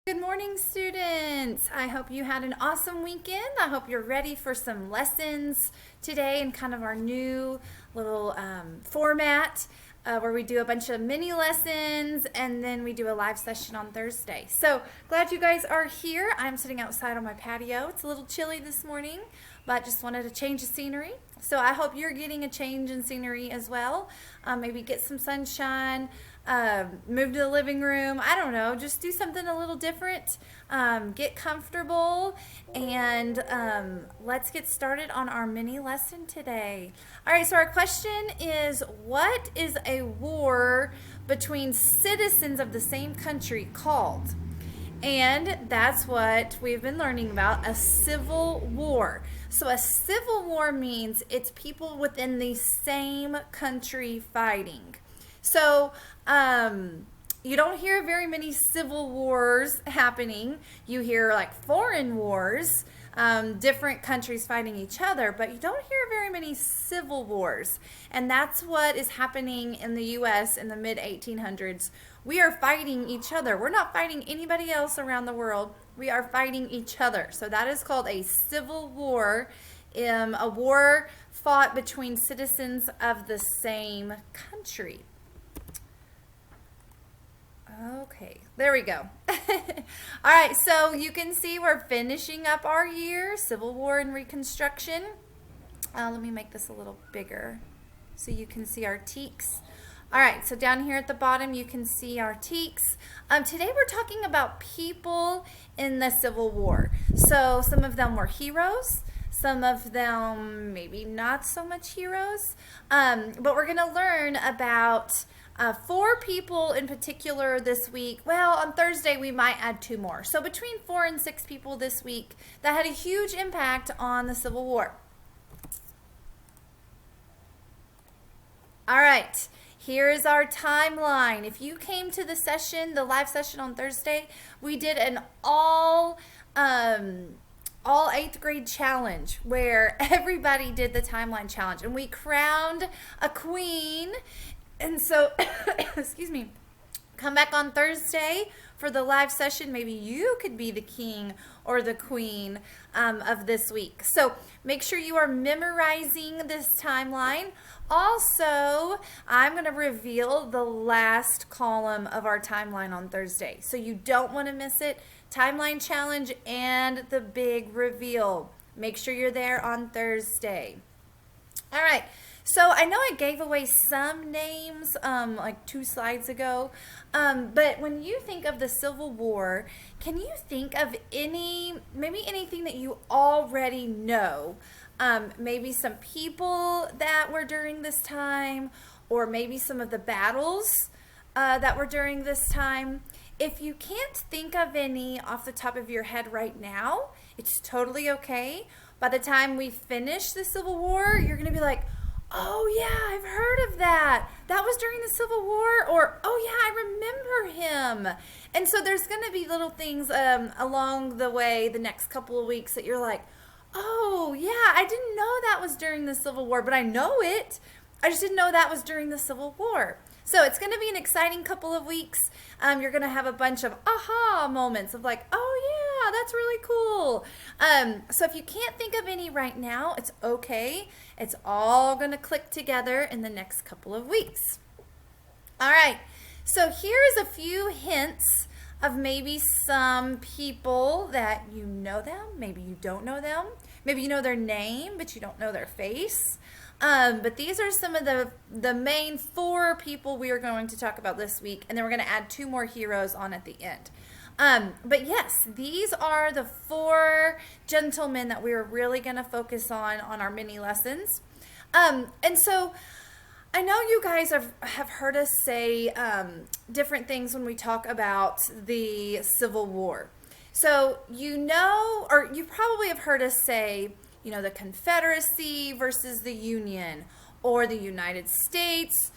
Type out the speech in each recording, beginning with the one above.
Good morning, students. I hope you had an awesome weekend. I hope you're ready for some lessons today in kind of our new little format where we do a bunch of mini lessons and then we do a live session on Thursday. So glad you guys are here. I'm sitting outside on my patio. It's a little chilly this morning, but just wanted to change the scenery. So I hope you're getting a change in scenery as well. Maybe get some sunshine. Move to the living room. I don't know. Just do something a little different. Get comfortable, and let's get started on our mini lesson today. All right, so our question is, what is a war between citizens of the same country called? And that's what we've been learning about, a civil war. So a civil war means it's people within the same country fighting. So you don't hear very many civil wars happening. You hear like foreign wars, different countries fighting each other, but you don't hear very many civil wars. And that's what is happening in the U.S. in the mid-1800s. We are fighting each other. We're not fighting anybody else around the world. We are fighting each other. So that is called a civil war, a war fought between citizens of the same country. Okay, there we go. All right, so you can see we're finishing up our year, Civil War and Reconstruction. Let me make this a little bigger so you can see our teaks. All right, so down here at the bottom, you can see our teaks. Today we're talking about people in the Civil War. So some of them were heroes. Some of them maybe not so much heroes. But we're going to learn about 4 people in particular this week. Well, on Thursday we might add 2 more. So between 4 and 6 people this week that had a huge impact on the Civil War. All right, here is our timeline. If you came to the session, the live session on Thursday, we did an all 8th grade challenge where everybody did the timeline challenge and we crowned a queen. And so, excuse me, come back on Thursday for the live session. Maybe you could be the king or the queen of this week. So make sure you are memorizing this timeline. Also, I'm going to reveal the last column of our timeline on Thursday. So you don't want to miss it. Timeline challenge and the big reveal. Make sure you're there on Thursday. All right. So I know I gave away some names like 2 slides ago, but when you think of the Civil War, can you think of maybe anything that you already know? Maybe some people that were during this time, or maybe some of the battles that were during this time. If you can't think of any off the top of your head right now, it's totally okay. By the time we finish the Civil War, you're going to be like, oh yeah, I've heard of that. That was during the Civil War, or oh yeah, I remember him. And so there's going to be little things along the way the next couple of weeks that you're like, oh yeah, I didn't know that was during the Civil War, but I know it. I just didn't know that was during the Civil War. So it's going to be an exciting couple of weeks. You're going to have a bunch of aha moments of like, oh yeah, that's really cool. So if you can't think of any right now, it's okay. It's all going to click together in the next couple of weeks. All right. So here's a few hints of maybe some people that you know them. Maybe you don't know them. Maybe you know their name, but you don't know their face. But these are some of the main 4 people we are going to talk about this week, and then we're going to add 2 more heroes on at the end. But yes, these are the 4 gentlemen that we are really going to focus on our mini lessons. And so I know you guys have heard us say different things when we talk about the Civil War. So you know, or you probably have heard us say, you know, the Confederacy versus the Union, or the United States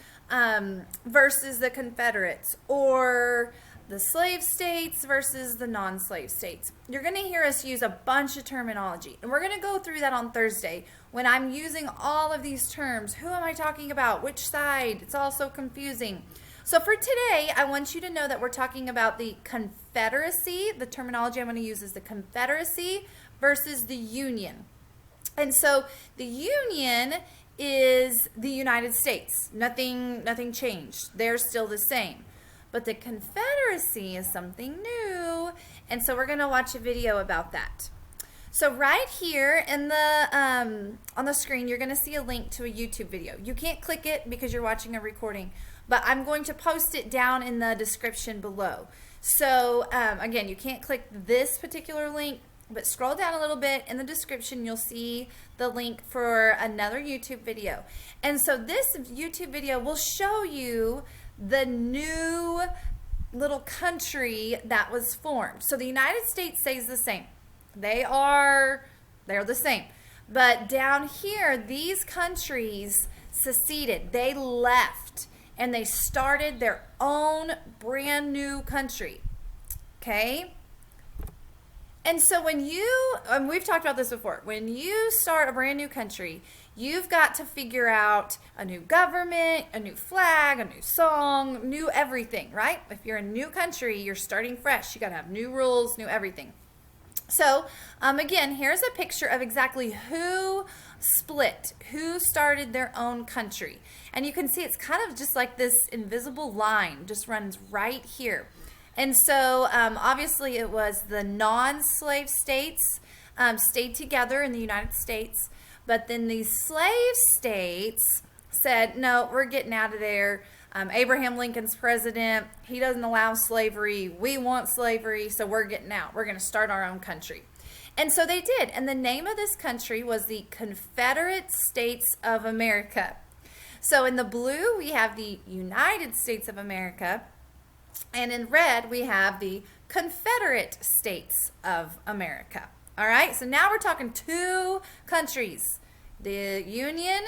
versus the Confederates, or the slave states versus the non-slave states. You're going to hear us use a bunch of terminology, and we're going to go through that on Thursday when I'm using all of these terms. Who am I talking about? Which side? It's all so confusing. So for today, I want you to know that we're talking about the Confederacy. The terminology I'm going to use is the Confederacy versus the Union. And so the Union is the United States. Nothing changed. They're still the same. But the Confederacy is something new. And so we're going to watch a video about that. So right here in the on the screen, you're going to see a link to a YouTube video. You can't click it because you're watching a recording, but I'm going to post it down in the description below. So again, you can't click this particular link, but scroll down a little bit in the description. You'll see the link for another YouTube video. And so this YouTube video will show you the new little country that was formed. So the United States stays the same. They're the same. But down here, these countries seceded. They left and they started their own brand new country. Okay? And so when you, and we've talked about this before, when you start a brand new country, you've got to figure out a new government, a new flag, a new song, new everything, right? If you're a new country, you're starting fresh. You got to have new rules, new everything. So, again, here's a picture of exactly who split, who started their own country. And you can see it's kind of just like this invisible line just runs right here. And so, obviously, it was the non-slave states stayed together in the United States. But then these slave states said, no, we're getting out of there. Abraham Lincoln's president. He doesn't allow slavery. We want slavery, so we're getting out. We're going to start our own country. And so they did. And the name of this country was the Confederate States of America. So in the blue, we have the United States of America. And in red, we have the Confederate States of America. All right, so now we're talking two countries, the Union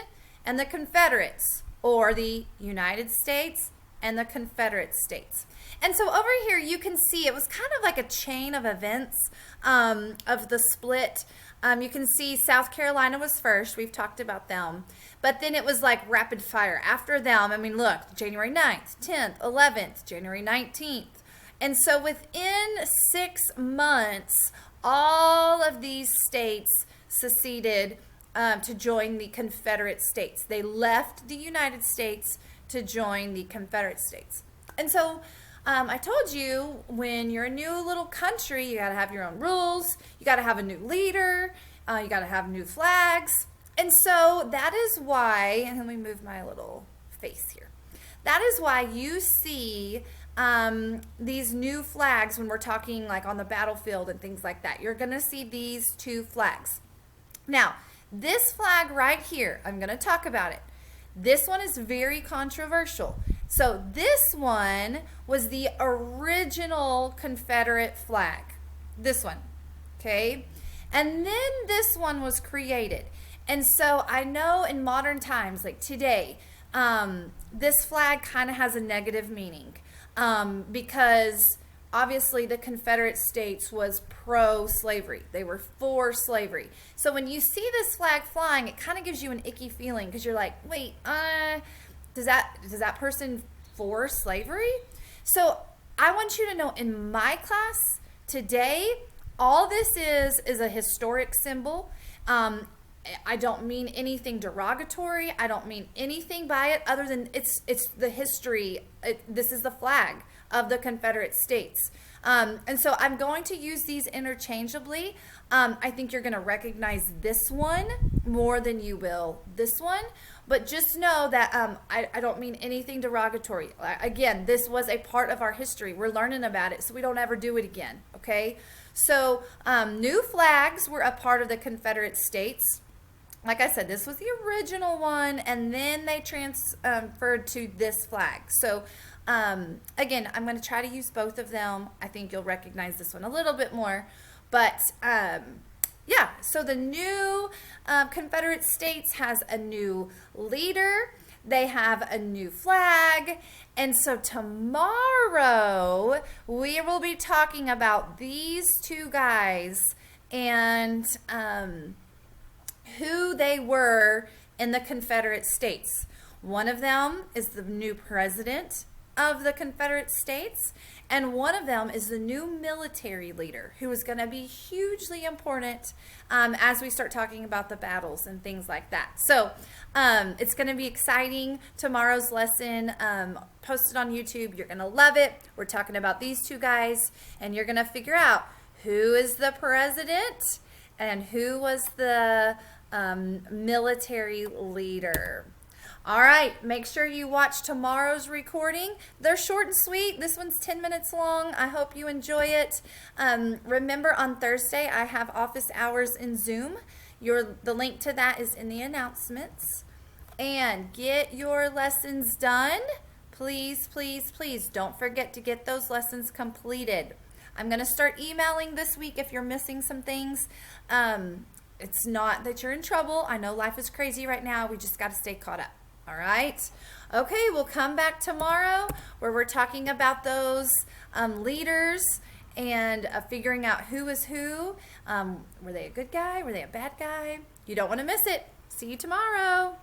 and the Confederates, or the United States and the Confederate States. And so over here you can see it was kind of like a chain of events of the split. You can see South Carolina was first. We've talked about them. But then it was like rapid fire. After them, I mean, look, January 9th, 10th, 11th, January 19th. And so within 6 months, all of these states seceded to join the Confederate States. They left the United States to join the Confederate States. And so I told you when you're a new little country, you got to have your own rules. You got to have a new leader. You got to have new flags. And so that is why, and let me move my little face here. That is why you see these new flags when we're talking like on the battlefield and things like that. You're going to see these two flags. Now, this flag right here, I'm going to talk about it. This one is very controversial. So this one was the original Confederate flag. This one, okay? And then this one was created. And so I know in modern times, like today, this flag kind of has a negative meaning because obviously the Confederate States was pro-slavery. They were for slavery. So when you see this flag flying, it kind of gives you an icky feeling because you're like, wait, does that person for slavery? So I want you to know in my class today, all this is a historic symbol. I don't mean anything derogatory. I don't mean anything by it other than it's the history. This is the flag of the Confederate States. And so I'm going to use these interchangeably. I think you're going to recognize this one more than you will this one. But just know that I don't mean anything derogatory. Again, this was a part of our history. We're learning about it, so we don't ever do it again, okay? So new flags were a part of the Confederate States. Like I said, this was the original one, and then they transferred to this flag. So again, I'm going to try to use both of them. I think you'll recognize this one a little bit more. But yeah, so the new Confederate States has a new leader. They have a new flag. And so tomorrow we will be talking about these two guys and who they were in the Confederate States. One of them is the new president, of the Confederate States, and one of them is the new military leader who is going to be hugely important as we start talking about the battles and things like that. So it's going to be exciting. Tomorrow's lesson posted on YouTube. You're going to love it. We're talking about these two guys, and you're going to figure out who is the president and who was the military leader. All right, make sure you watch tomorrow's recording. They're short and sweet. This one's 10 minutes long. I hope you enjoy it. Remember, on Thursday, I have office hours in Zoom. The link to that is in the announcements. And get your lessons done. Please, please, please don't forget to get those lessons completed. I'm going to start emailing this week if you're missing some things. It's not that you're in trouble. I know life is crazy right now. We just got to stay caught up. All right. Okay, we'll come back tomorrow where we're talking about those leaders and figuring out who is who. Were they a good guy? Were they a bad guy? You don't want to miss it. See you tomorrow.